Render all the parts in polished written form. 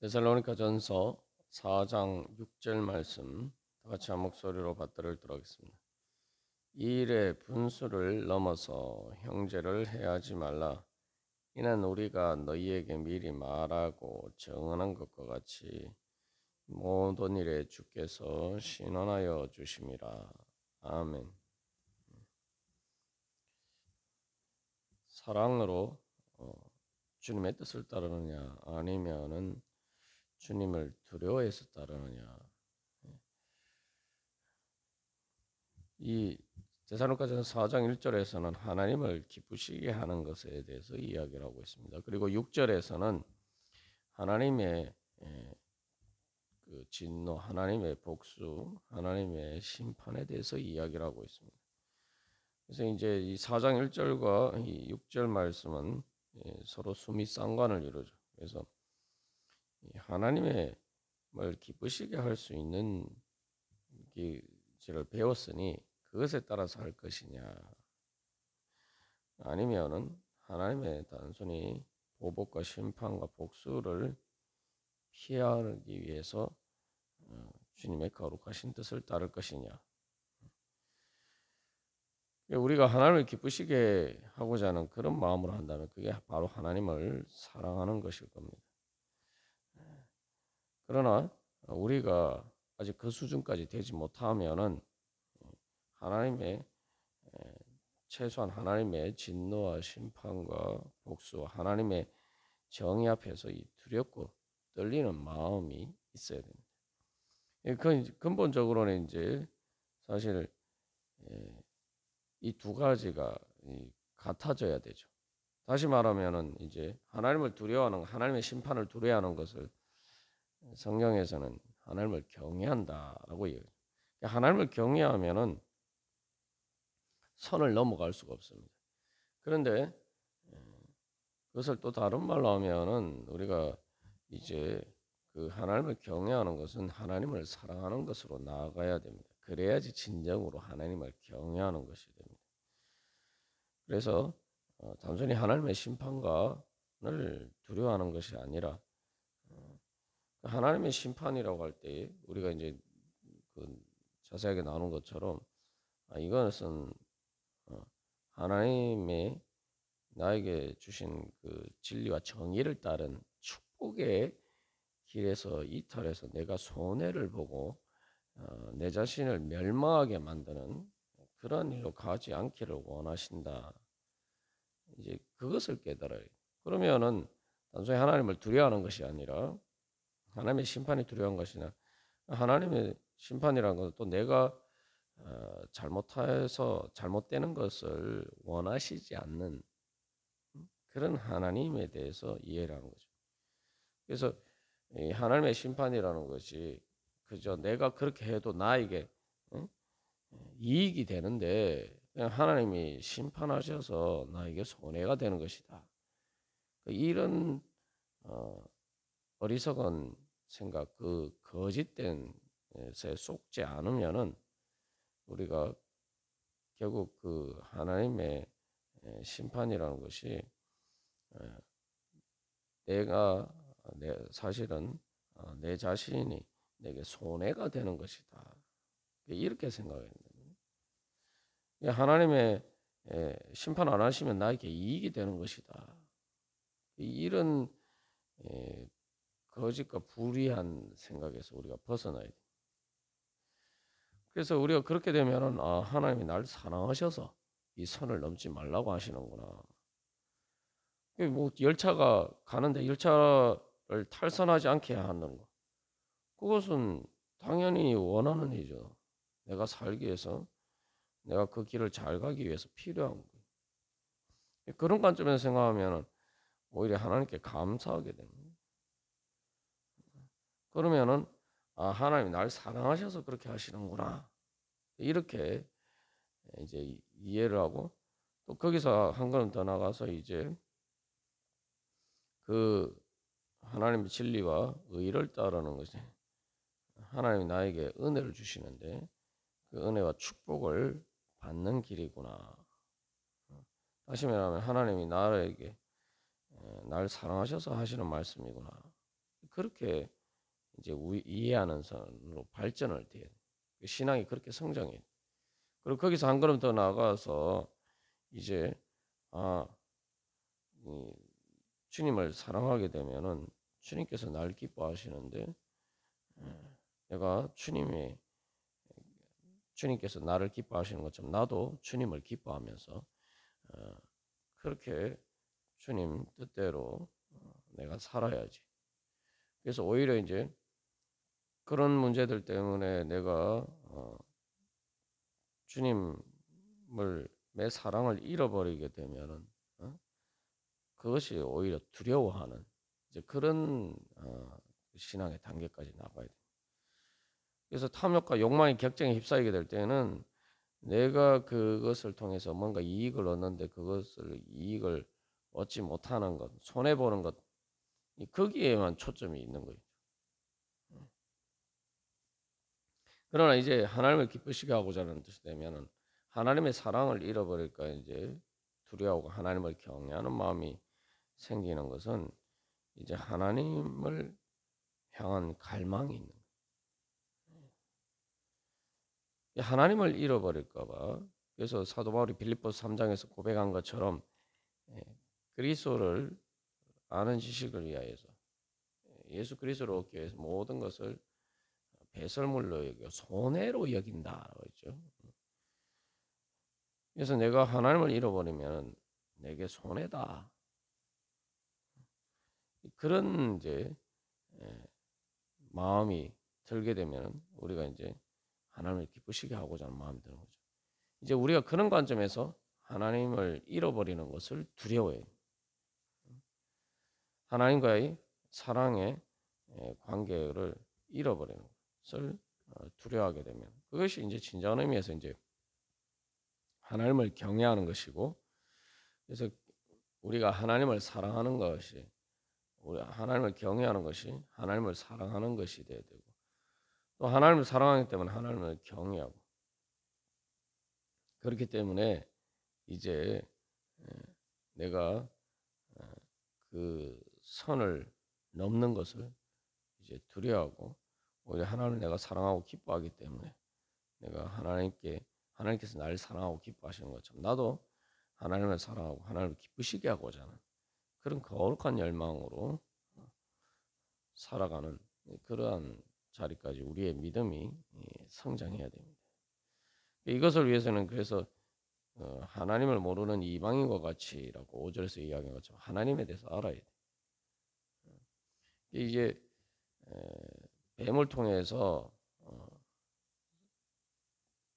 데살로니가전서 4장 6절 말씀 다 같이 한 목소리로 받들어 읽도록 하겠습니다. 이 일의 분수를 넘어서 형제를 해하지 말라. 이는 우리가 너희에게 미리 말하고 정언한 것과 같이 모든 일에 주께서 신원하여 주심이라. 아멘. 사랑으로 주님의 뜻을 따르느냐 아니면은 주님을 두려워해서 따르느냐. 이 데살로니가전서 4장 1절에서는 하나님을 기쁘시게 하는 것에 대해서 이야기를 하고 있습니다. 그리고 6절에서는 하나님의 그 진노, 하나님의 복수, 하나님의 심판에 대해서 이야기를 하고 있습니다. 그래서 이제 이 4장 1절과 이 6절 말씀은 서로 숨이 쌍관을 이루죠. 그래서 하나님의 뭘 기쁘시게 할 수 있는 길을 배웠으니 그것에 따라서 할 것이냐, 아니면은 하나님의 단순히 보복과 심판과 복수를 피하기 위해서 주님의 거룩하신 뜻을 따를 것이냐. 우리가 하나님을 기쁘시게 하고자 하는 그런 마음으로 한다면 그게 바로 하나님을 사랑하는 것일 겁니다. 그러나 우리가 아직 그 수준까지 되지 못하면은 하나님의 최소한 하나님의 진노와 심판과 복수, 하나님의 정의 앞에서 이 두렵고 떨리는 마음이 있어야 됩니다. 근본적으로는 이제 사실 이 두 가지가 같아져야 되죠. 다시 말하면은 이제 하나님을 두려워하는, 하나님의 심판을 두려워하는 것을 성경에서는 하나님을 경외한다라고 얘기해요. 하나님을 경외하면은 선을 넘어갈 수가 없습니다. 그런데 그것을 또 다른 말로 하면은 우리가 이제 그 하나님을 경외하는 것은 하나님을 사랑하는 것으로 나아가야 됩니다. 그래야지 진정으로 하나님을 경외하는 것이 됩니다. 그래서 단순히 하나님의 심판관을 두려워하는 것이 아니라 하나님의 심판이라고 할 때 우리가 이제 그 자세하게 나눈 것처럼 이것은 하나님의 나에게 주신 그 진리와 정의를 따른 축복의 길에서 이탈해서 내가 손해를 보고 내 자신을 멸망하게 만드는 그런 일로 가지 않기를 원하신다. 이제 그것을 깨달아요. 그러면은 단순히 하나님을 두려워하는 것이 아니라 하나님의 심판이 두려운 것이나 하나님의 심판이라는 것은 또 내가 잘못해서 잘못되는 것을 원하시지 않는 그런 하나님에 대해서 이해를 하는 거죠. 그래서 이 하나님의 심판이라는 것이 그저 내가 그렇게 해도 나에게 이익이 되는데 그냥 하나님이 심판하셔서 나에게 손해가 되는 것이다. 이런 어리석은 생각, 그 거짓된 것에 속지 않으면은 우리가 결국 그 하나님의 심판이라는 것이 내가 사실은 내 자신이 내게 손해가 되는 것이다. 이렇게 생각해야 됩니다. 하나님의 심판 안 하시면 나에게 이익이 되는 것이다. 이런 거짓과 불의한 생각에서 우리가 벗어나야 돼. 그래서 우리가 그렇게 되면은 하나님이 날 사랑하셔서 이 선을 넘지 말라고 하시는구나. 뭐 열차가 가는데 열차를 탈선하지 않게 하는 거. 그것은 당연히 원하는 일이죠. 내가 살기 위해서, 내가 그 길을 잘 가기 위해서 필요한 거예요. 그런 관점에서 생각하면 오히려 하나님께 감사하게 됩니다. 그러면은 하나님이 날 사랑하셔서 그렇게 하시는구나. 이렇게 이제 이해를 하고 또 거기서 한 걸음 더 나가서 이제 그 하나님의 진리와 의를 따르는 것이 하나님이 나에게 은혜를 주시는데 그 은혜와 축복을 받는 길이구나. 다시 말하면 하나님이 나에게 날 사랑하셔서 하시는 말씀이구나. 그렇게 이제 이해하는 선으로 발전을 돼야 돼. 신앙이 그렇게 성장해. 그리고 거기서 한 걸음 더 나아가서 이제 아, 이 주님을 사랑하게 되면은 주님께서 날 기뻐하시는데 내가 주님께서 나를 기뻐하시는 것처럼 나도 주님을 기뻐하면서 그렇게 주님 뜻대로 내가 살아야지. 그래서 오히려 이제 그런 문제들 때문에 내가 주님을 내 사랑을 잃어버리게 되면은 그것이 오히려 두려워하는 이제 그런 신앙의 단계까지 나가야 돼. 그래서 탐욕과 욕망의 격정에 휩싸이게 될 때는 내가 그것을 통해서 뭔가 이익을 얻는데 그것을 이익을 얻지 못하는 것, 손해 보는 것, 거기에만 초점이 있는 거예요. 그러나 이제 하나님을 기쁘시게 하고자 하는 뜻이 되면은 하나님의 사랑을 잃어버릴까 이제 두려워하고 하나님을 경외하는 마음이 생기는 것은 이제 하나님을 향한 갈망이 있는 거예요. 하나님을 잃어버릴까 봐. 그래서 사도 바울이 빌립보서 3장에서 고백한 것처럼 그리스도를 아는 지식을 위하여서 예수 그리스도를 얻기 위해서 모든 것을 배설물로 여기고 손해로 여긴다라고 했죠. 그래서 내가 하나님을 잃어버리면 내게 손해다. 그런 이제 마음이 들게 되면 우리가 이제 하나님을 기쁘시게 하고자 하는 마음이 드는 거죠. 이제 우리가 그런 관점에서 하나님을 잃어버리는 것을 두려워해요. 하나님과의 사랑의 관계를 잃어버리는 것을 두려워하게 되면 그것이 이제 진정한 의미에서 이제 하나님을 경외하는 것이고, 그래서 우리가 하나님을 사랑하는 것이 우리 하나님을 경외하는 것이 하나님을 사랑하는 것이 되어야 되고, 또 하나님을 사랑하기 때문에 하나님을 경외하고, 그렇기 때문에 이제 내가 그 선을 넘는 것을 이제 두려워하고 오히려 하나님을 내가 사랑하고 기뻐하기 때문에 내가 하나님께서 나를 사랑하고 기뻐하시는 것처럼 나도 하나님을 사랑하고 하나님을 기쁘시게 하고자 하는 그런 거룩한 열망으로 살아가는 그러한 자리까지 우리의 믿음이 성장해야 됩니다. 이것을 위해서는 그래서 하나님을 모르는 이방인과 같이라고 5절에서 이야기한 것처럼 하나님에 대해서 알아야 돼. 이제 뱀을 통해서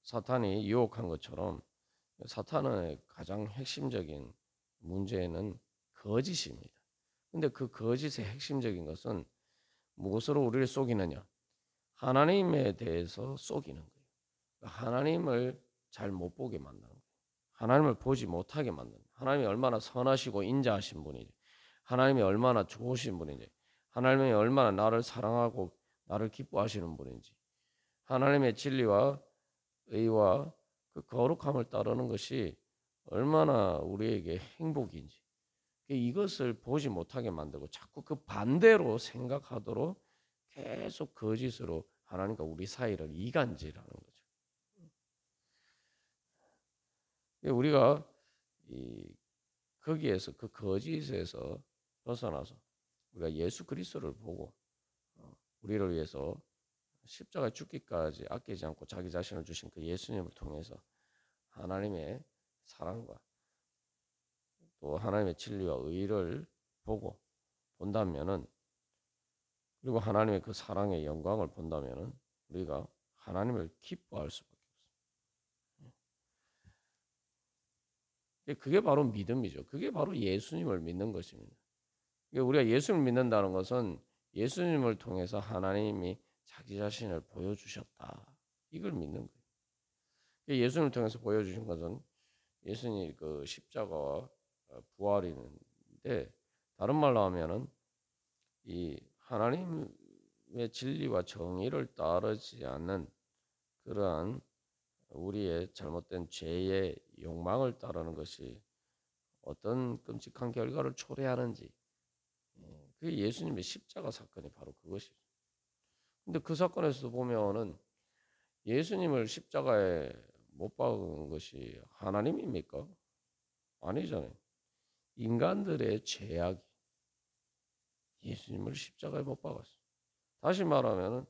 사탄이 유혹한 것처럼 사탄의 가장 핵심적인 문제는 거짓입니다. 근데 그 거짓의 핵심적인 것은 무엇으로 우리를 속이느냐? 하나님에 대해서 속이는 거예요. 하나님을 잘 못 보게 만드는 거예요. 하나님을 보지 못하게 만드는 거예요. 하나님이 얼마나 선하시고 인자하신 분이지, 하나님이 얼마나 좋으신 분이지, 하나님이 얼마나 나를 사랑하고 나를 기뻐하시는 분인지, 하나님의 진리와 의와 그 거룩함을 따르는 것이 얼마나 우리에게 행복인지, 이것을 보지 못하게 만들고 자꾸 그 반대로 생각하도록 계속 거짓으로 하나님과 우리 사이를 이간질하는 거죠. 우리가 거기에서 그 거짓에서 벗어나서 우리가 예수 그리스도를 보고 우리를 위해서 십자가에 죽기까지 아끼지 않고 자기 자신을 주신 그 예수님을 통해서 하나님의 사랑과 또 하나님의 진리와 의를 보고 본다면은, 그리고 하나님의 그 사랑의 영광을 본다면은 우리가 하나님을 기뻐할 수밖에 없어요. 그게 바로 믿음이죠. 그게 바로 예수님을 믿는 것입니다. 우리가 예수님을 믿는다는 것은 예수님을 통해서 하나님이 자기 자신을 보여주셨다, 이걸 믿는 거예요. 예수님을 통해서 보여주신 것은 예수님 그 십자가와 부활인데, 다른 말로 하면은 이 하나님의 진리와 정의를 따르지 않는 그러한 우리의 잘못된 죄의 욕망을 따르는 것이 어떤 끔찍한 결과를 초래하는지 그게 예수님의 십자가 사건이 바로 그것이죠. 근데 그 사건에서도 보면은 예수님을 십자가에 못 박은 것이 하나님입니까? 아니잖아요. 인간들의 죄악이 예수님을 십자가에 못 박았어요. 다시 말하면은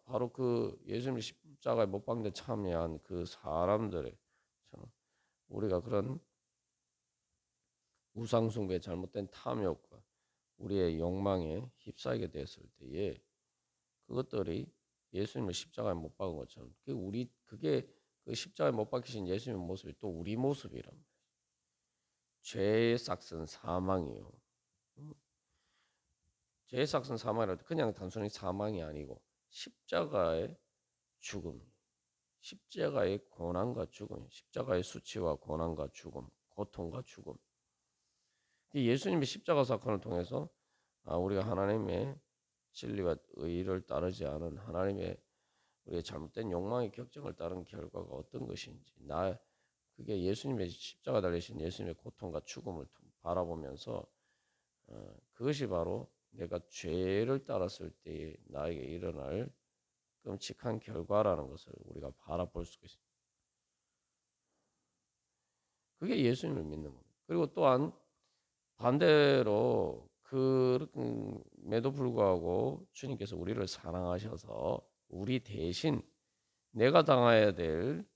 바로 그 예수님을 십자가에 못 박는 데 참여한 그 사람들의 우리가 그런 우상숭배 잘못된 탐욕과 우리의 욕망에 휩싸이게 됐을 때에 그것들이 예수님을 십자가에 못 박은 것처럼 그게 그 십자가에 못 박히신 예수님의 모습이 또 우리 모습이란 말이에요. 죄의 삭은 사망이요. 죄의 삭은 사망이라 그냥 단순히 사망이 아니고 십자가의 죽음, 십자가의 고난과 죽음, 십자가의 수치와 고난과 죽음, 고통과 죽음. 예수님의 십자가 사건을 통해서 우리가 하나님의 진리와 의를 따르지 않은 하나님의 우리의 잘못된 욕망의 격정을 따른 결과가 어떤 것인지 그게 예수님의 십자가 달리신 예수님의 고통과 죽음을 바라보면서 그것이 바로 내가 죄를 따랐을 때 나에게 일어날 끔찍한 결과라는 것을 우리가 바라볼 수가 있습니다. 그게 예수님을 믿는 겁니다. 그리고 또한 반대로 그럼에도 불구하고 주님께서 우리를 사랑하셔서 우리 대신 내가 당해야 될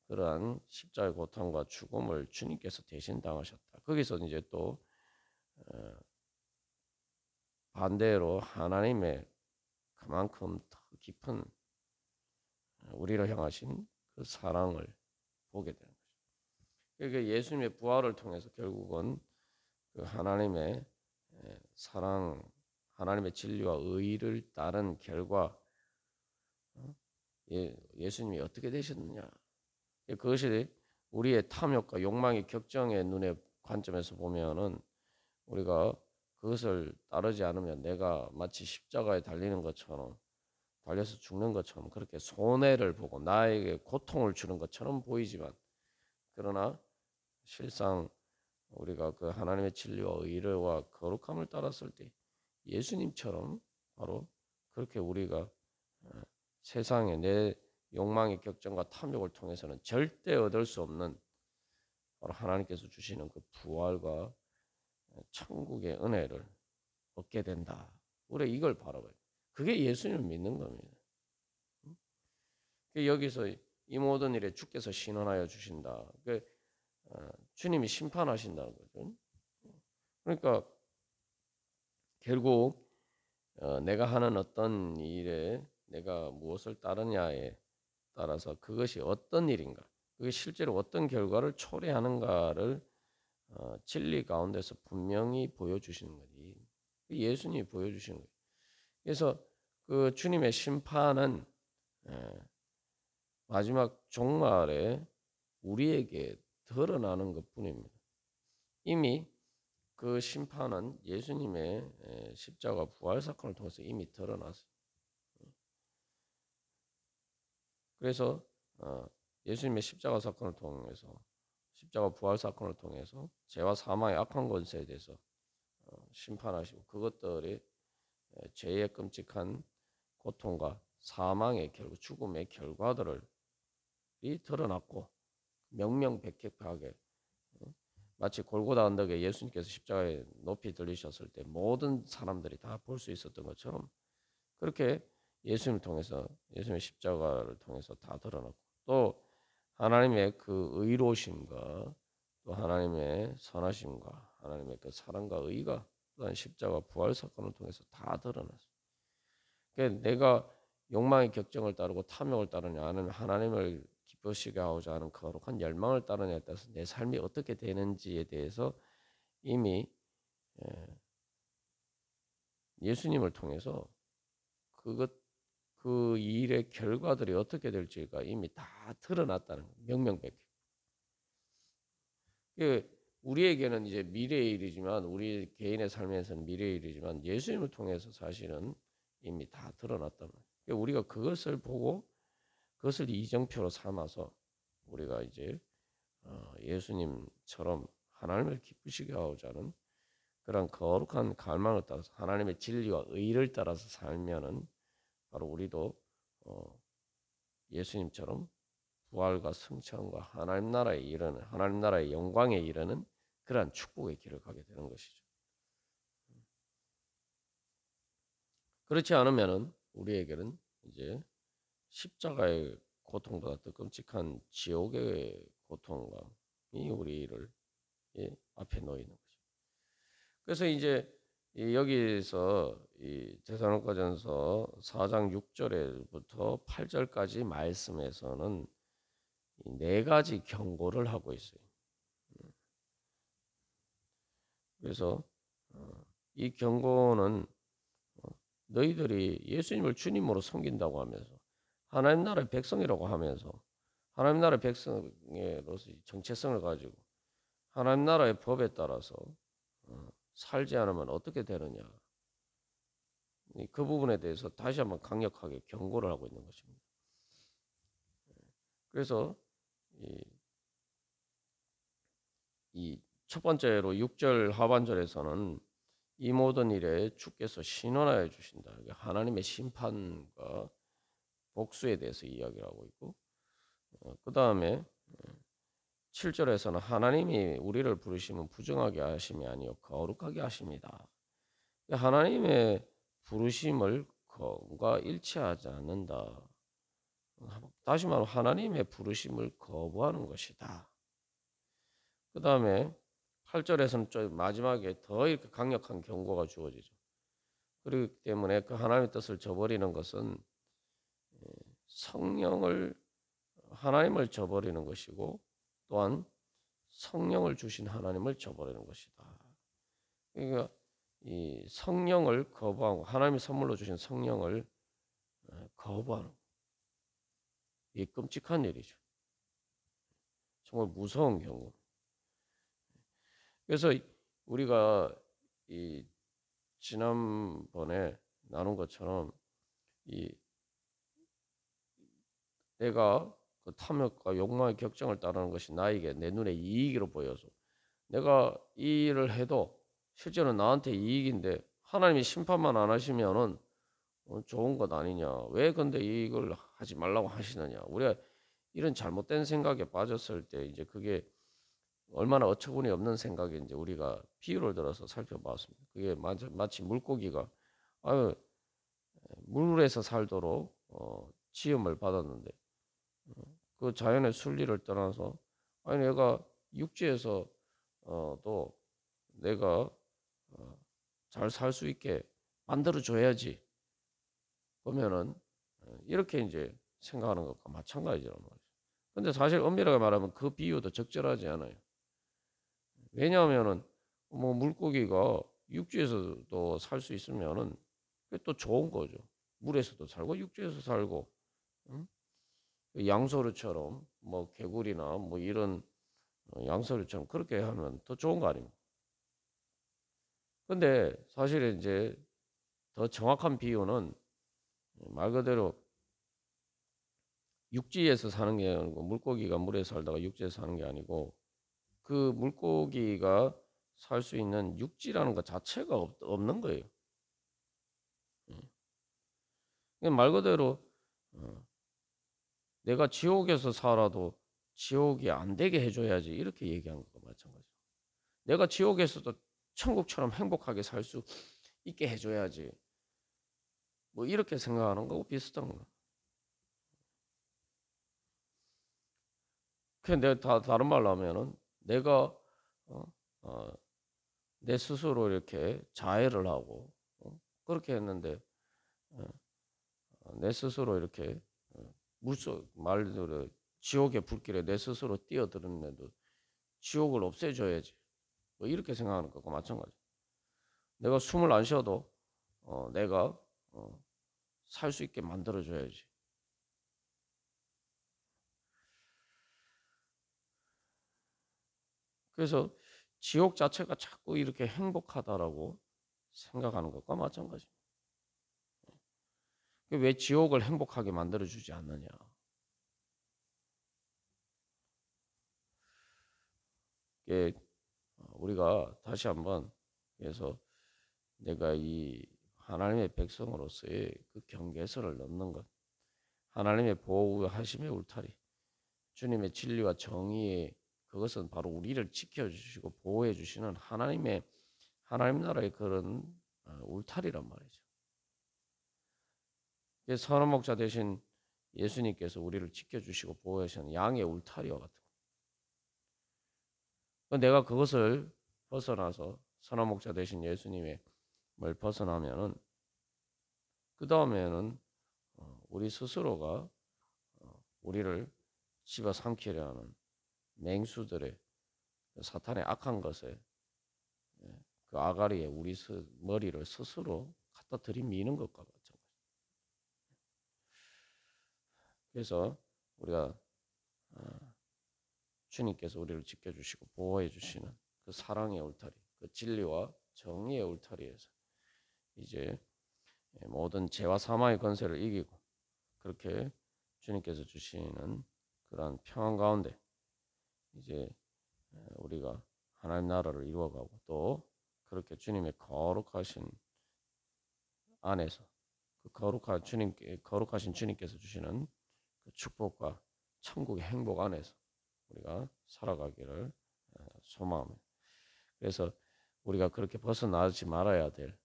그러한 십자가의 고통과 죽음을 주님께서 대신 당하셨다. 거기서 이제 또 반대로 하나님의 그만큼 더 깊은 우리를 향하신 그 사랑을 보게 되는 거죠. 그러니까 예수님의 부활을 통해서 결국은 그 하나님의 사랑, 하나님의 진리와 의를 따른 결과 예수님이 어떻게 되셨느냐. 그것이 우리의 탐욕과 욕망의 격정의 눈의 관점에서 보면은 우리가 그것을 따르지 않으면 내가 마치 십자가에 달리는 것처럼 달려서 죽는 것처럼 그렇게 손해를 보고 나에게 고통을 주는 것처럼 보이지만 그러나 실상 우리가 그 하나님의 진리와 의와 거룩함을 따랐을 때 예수님처럼 바로 그렇게 우리가 세상에 내 욕망의 격정과 탐욕을 통해서는 절대 얻을 수 없는 바로 하나님께서 주시는 그 부활과 천국의 은혜를 얻게 된다. 우리 이걸 바라봐요. 그게 예수님을 믿는 겁니다. 여기서 이 모든 일에 주께서 신원하여 주신다. 주님이 심판하신다는 거죠. 그러니까 결국 내가 하는 어떤 일에 내가 무엇을 따르냐에 따라서 그것이 어떤 일인가, 그게 실제로 어떤 결과를 초래하는가를 진리 가운데서 분명히 보여주시는 거지. 예수님이 보여주시는 거예요. 그래서 그 주님의 심판은 마지막 종말에 우리에게 드러나는 것뿐입니다. 이미 그 심판은 예수님의 십자가 부활 사건을 통해서 이미 드러났어요. 그래서 예수님의 십자가 사건을 통해서 십자가 부활 사건을 통해서 죄와 사망의 악한 권세에 대해서 심판하시고 그것들이 죄의 끔찍한 고통과 사망의 결과, 죽음의 결과들을 드러났고 명명백백하게 마치 골고다 언덕에 예수님께서 십자가에 높이 들리셨을 때 모든 사람들이 다 볼 수 있었던 것처럼 그렇게 예수님을 통해서 예수님의 십자가를 통해서 다 드러났고 또 하나님의 그 의로우심과 또 하나님의 선하심과 하나님의 그 사랑과 의가 또한 십자가 부활 사건을 통해서 다 드러났어요. 그러니까 내가 욕망의 격정을 따르고 탐욕을 따르냐 아니면 하나님을 기쁘시게 하고자 하는 거룩한 열망을 따르냐에 따라서 내 삶이 어떻게 되는지에 대해서 이미 예수님을 통해서 그 일의 결과들이 어떻게 될지가 이미 다 드러났다는 거예요. 명명백백. 우리에게는 이제 미래의 일이지만 우리 개인의 삶에서는 미래의 일이지만 예수님을 통해서 사실은 이미 다 드러났단 말이에요. 우리가 그것을 보고 그것을 이정표로 삼아서 우리가 이제 예수님처럼 하나님을 기쁘시게 하고자 하는 그런 거룩한 갈망을 따라서 하나님의 진리와 의를 따라서 살면은 바로 우리도 예수님처럼 부활과 승천과 하나님 나라에 이르는 하나님 나라의 영광에 이르는 그러한 축복의 길을 가게 되는 것이죠. 그렇지 않으면은 우리에게는 이제 십자가의 고통보다 더 끔찍한 지옥의 고통감이 우리를 앞에 놓이는 거죠. 그래서 이제 여기서 이 데살로니가전서 4장 6절부터 8절까지 말씀에서는 네 가지 경고를 하고 있어요. 그래서 이 경고는 너희들이 예수님을 주님으로 섬긴다고 하면서 하나님 나라의 백성이라고 하면서 하나님 나라의 백성으로서 정체성을 가지고 하나님 나라의 법에 따라서 살지 않으면 어떻게 되느냐. 그 부분에 대해서 다시 한번 강력하게 경고를 하고 있는 것입니다. 그래서 이 첫 번째로 6절 하반절에서는 이 모든 일에 주께서 신원하여 주신다. 하나님의 심판과 복수에 대해서 이야기를 하고 있고, 그 다음에 7절에서는 하나님이 우리를 부르시면 부정하게 하심이 아니요 거룩하게 하십니다. 하나님의 부르심을 과 일치하지 않는다. 다시 말하면 하나님의 부르심을 거부하는 것이다. 그 다음에 8절에서는 좀 마지막에 더 이렇게 강력한 경고가 주어지죠. 그렇기 때문에 그 하나님의 뜻을 저버리는 것은 하나님을 저버리는 것이고 또한 성령을 주신 하나님을 저버리는 것이다. 그러니까 이 성령을 거부하고 하나님이 선물로 주신 성령을 거부하는 이 끔찍한 일이죠. 정말 무서운 경우. 그래서 우리가 이 지난번에 나눈 것처럼 내가 그 탐욕과 욕망의 격정을 따르는 것이 나에게 내 눈에 이익으로 보여서 내가 이 일을 해도 실제로 나한테 이익인데 하나님이 심판만 안 하시면은 좋은 것 아니냐. 왜 근데 이걸 하지 말라고 하시느냐. 우리가 이런 잘못된 생각에 빠졌을 때 이제 그게 얼마나 어처구니 없는 생각인지 우리가 비유를 들어서 살펴봤습니다. 그게 마치 물고기가 물에서 살도록 지음을 받았는데 그 자연의 순리를 떠나서 내가 육지에서 또 내가 잘 살 수 있게 만들어 줘야지. 그러면은 이렇게 이제 생각하는 것과 마찬가지란 말이죠. 근데 사실 엄밀하게 말하면 그 비유도 적절하지 않아요. 왜냐하면은 뭐 물고기가 육지에서도 살 수 있으면은 그게 또 좋은 거죠. 물에서도 살고 육지에서 살고, 응? 양서류처럼 뭐 개구리나 뭐 이런 양서류처럼 그렇게 하면 더 좋은 거 아닙니까? 근데 사실은 이제 더 정확한 비유는 말 그대로 육지에서 사는 게 아니고 물고기가 물에 살다가 육지에서 사는 게 아니고 그 물고기가 살 수 있는 육지라는 것 자체가 없는 거예요. 말 그대로 내가 지옥에서 살아도 지옥이 안 되게 해줘야지 이렇게 얘기한 것과 마찬가지죠. 내가 지옥에서도 천국처럼 행복하게 살 수 있게 해줘야지. 뭐 이렇게 생각하는 거고 비슷한 거. 그냥 내가 다른 말로 하면은 내가 내 스스로 이렇게 자해를 하고 그렇게 했는데 내 스스로 이렇게 물속 말대로 지옥의 불길에 내 스스로 뛰어들었는데도 지옥을 없애줘야지. 뭐 이렇게 생각하는 것과 마찬가지. 내가 숨을 안 쉬어도 내가 살 수 있게 만들어줘야지. 그래서 지옥 자체가 자꾸 이렇게 행복하다라고 생각하는 것과 마찬가지입니다. 왜 지옥을 행복하게 만들어주지 않느냐. 우리가 다시 한번 그래서 내가 이 하나님의 백성으로서의 그 경계선을 넘는 것, 하나님의 보호하심의 울타리, 주님의 진리와 정의의 그것은 바로 우리를 지켜주시고 보호해 주시는 하나님 나라의 그런 울타리란 말이죠. 선한 목자 대신 예수님께서 우리를 지켜주시고 보호하시는 양의 울타리와 같은 거. 내가 그것을 벗어나서 선한 목자 대신 예수님의 뭘 벗어나면은 그 다음에는 우리 스스로가 우리를 집어삼키려 하는 맹수들의 사탄의 악한 것에 그 아가리에 우리 머리를 스스로 갖다 들이미는 것과 마찬가지. 그래서 우리가 주님께서 우리를 지켜주시고 보호해 주시는 그 사랑의 울타리, 그 진리와 정의의 울타리에서 이제 모든 죄와 사망의 권세를 이기고 그렇게 주님께서 주시는 그러한 평안 가운데 이제 우리가 하나님 나라를 이루어가고 또 그렇게 주님의 거룩하신 안에서 그 거룩하신 주님께서 주시는 그 축복과 천국의 행복 안에서 우리가 살아가기를 소망합니다. 그래서 우리가 그렇게 벗어나지 말아야 될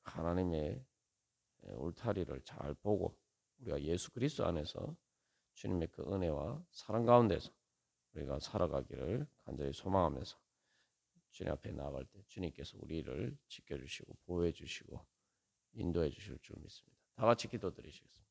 하나님의 울타리를 잘 보고 우리가 예수 그리스도 안에서 주님의 그 은혜와 사랑 가운데서 우리가 살아가기를 간절히 소망하면서 주님 앞에 나아갈 때 주님께서 우리를 지켜주시고 보호해 주시고 인도해 주실 줄 믿습니다. 다 같이 기도드리시겠습니다.